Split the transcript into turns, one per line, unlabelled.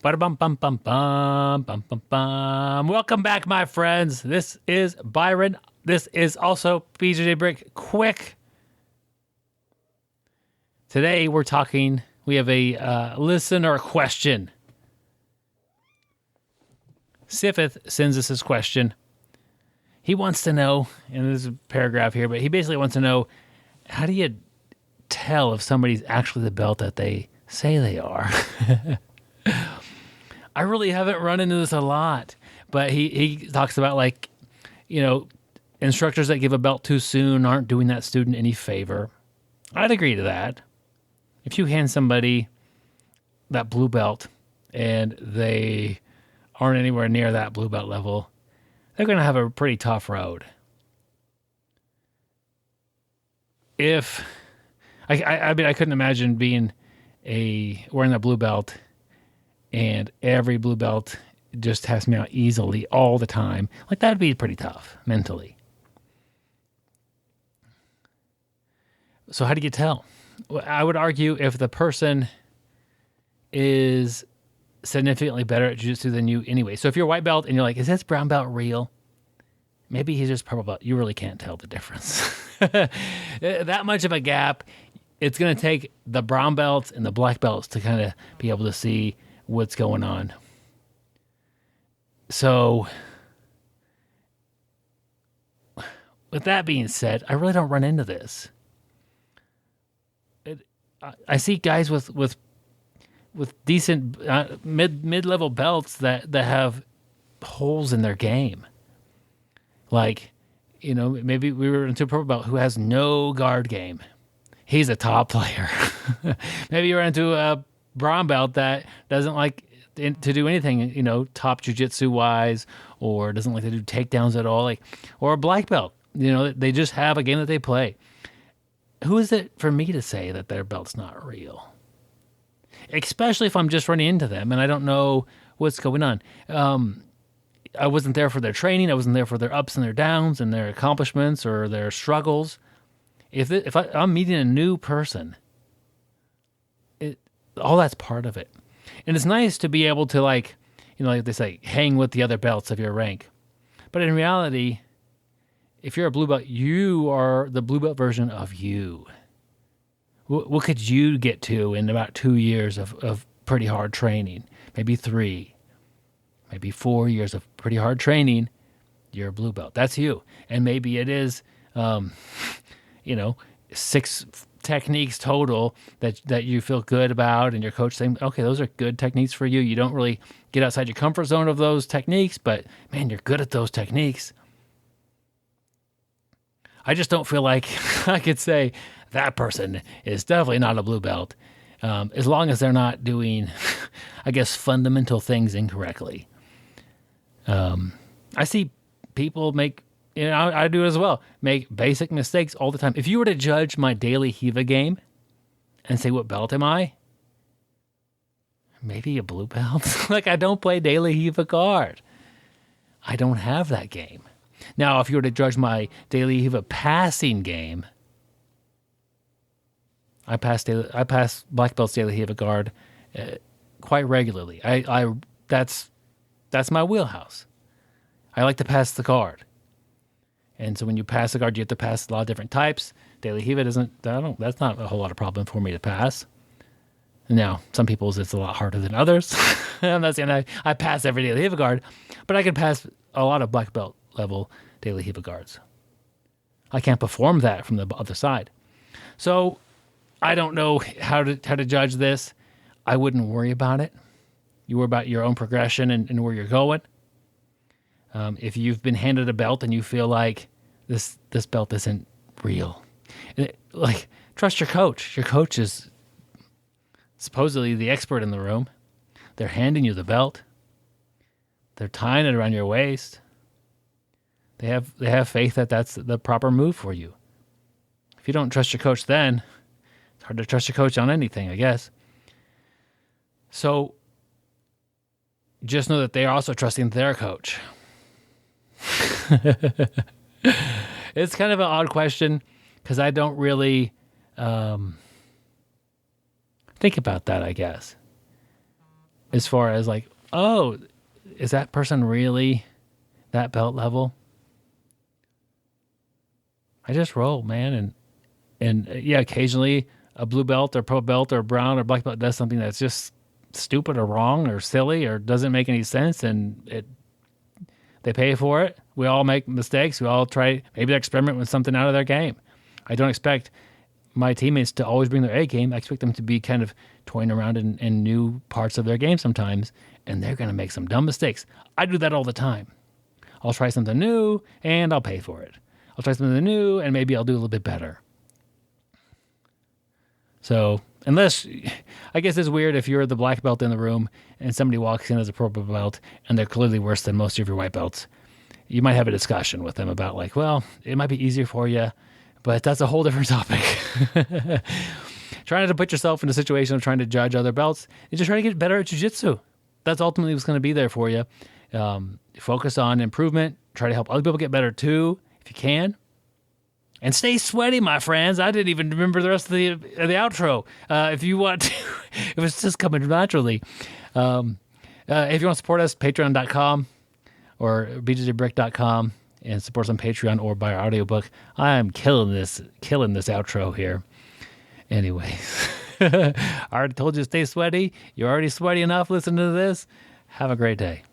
Bum bum bum bum bum bum bum. Welcome back, my friends. This is Byron. This is also BjjBrick. Quick. Today we're talking. We have a listener question. Sifith sends us this question. He wants to know, and there's a paragraph here, but he basically wants to know, how do you tell if somebody's actually the belt that they say they are? I really haven't run into this a lot, but he talks about, like, you know, instructors that give a belt too soon aren't doing that student any favor. I'd agree to that. If you hand somebody that blue belt and they aren't anywhere near that blue belt level, they're going to have a pretty tough road. If I mean, I couldn't imagine being wearing that blue belt and every blue belt just tests me out easily all the time. Like, that'd be pretty tough mentally. So how do you tell? Well, I would argue if the person is significantly better at jiu-jitsu than you anyway. So if you're a white belt and you're like, is this brown belt real? Maybe he's just purple belt. You really can't tell the difference. That much of a gap, it's going to take the brown belts and the black belts to kind of be able to see what's going on. So with that being said, I really don't run into this. I see guys with decent mid-level belts that have holes in their game. Like, you know, maybe we were into a purple belt who has no guard game. He's a top player. Maybe you're into a brown belt that doesn't like to do anything, you know, top jiu-jitsu wise, or doesn't like to do takedowns at all, like, or a black belt. You know, they just have a game that they play. Who is it for me to say that their belt's not real? Especially if I'm just running into them and I don't know what's going on. I wasn't there for their training. I wasn't there for their ups and their downs and their accomplishments or their struggles. If I'm meeting a new person, all that's part of it. And it's nice to be able to, like, you know, like they say, hang with the other belts of your rank. But in reality, if you're a blue belt, you are the blue belt version of you. What could you get to in about 2 years of pretty hard training? Maybe 3, maybe 4 years of pretty hard training. You're a blue belt. That's you. And maybe it is, you know, 6 techniques total that you feel good about, and your coach saying, okay, those are good techniques for you. You don't really get outside your comfort zone of those techniques, but man, you're good at those techniques. I just don't feel like I could say that person is definitely not a blue belt, as long as they're not doing, I guess, fundamental things incorrectly. I see people make, you know, I do as well, make basic mistakes all the time. If you were to judge my daily Hiva game and say, what belt am I? Maybe a blue belt. Like, I don't play daily Hiva guard. I don't have that game. Now, if you were to judge my daily Hiva passing game, I pass black belts daily Hiva guard quite regularly. That's my wheelhouse. I like to pass the guard. And so when you pass the guard, you have to pass a lot of different types. Daily Hiva that's not a whole lot of problem for me to pass. Now, some people's it's a lot harder than others. I'm not saying I pass every daily Hiva guard, but I can pass a lot of black belt level daily Hiva guards. I can't perform that from the other side. So I don't know how to judge this. I wouldn't worry about it. You worry about your own progression and where you're going. If you've been handed a belt and you feel like this belt isn't real, like, trust your coach. Your coach is supposedly the expert in the room. They're handing you the belt. They're tying it around your waist. They have faith that that's the proper move for you. If you don't trust your coach, then it's hard to trust your coach on anything, I guess. So just know that they are also trusting their coach. It's kind of an odd question because I don't really think about that, I guess. as far as like, oh, is that person really that belt level? I just roll, man. And yeah, occasionally a blue belt or pro belt or brown or black belt does something that's just stupid or wrong or silly or doesn't make any sense, and they pay for it. We all make mistakes. We all try, maybe they experiment with something out of their game. I don't expect my teammates to always bring their A game. I expect them to be kind of toying around in new parts of their game sometimes, and they're going to make some dumb mistakes. I do that all the time. I'll try something new, and I'll pay for it. I'll try something new, and maybe I'll do a little bit better. So, unless, I guess it's weird if you're the black belt in the room and somebody walks in as a purple belt and they're clearly worse than most of your white belts. You might have a discussion with them about like, well, it might be easier for you, but that's a whole different topic. Trying not to put yourself in a situation of trying to judge other belts and just try to get better at jiu-jitsu. That's ultimately what's going to be there for you. Focus on improvement. Try to help other people get better too, if you can. And stay sweaty, my friends. I didn't even remember the rest of the outro. If you want to, it was just coming naturally. If you want to support us, patreon.com or BjjBrick.com, and support us on Patreon or buy our audiobook. I am killing this outro here. Anyways, I already told you to stay sweaty. You're already sweaty enough listening to this. Have a great day.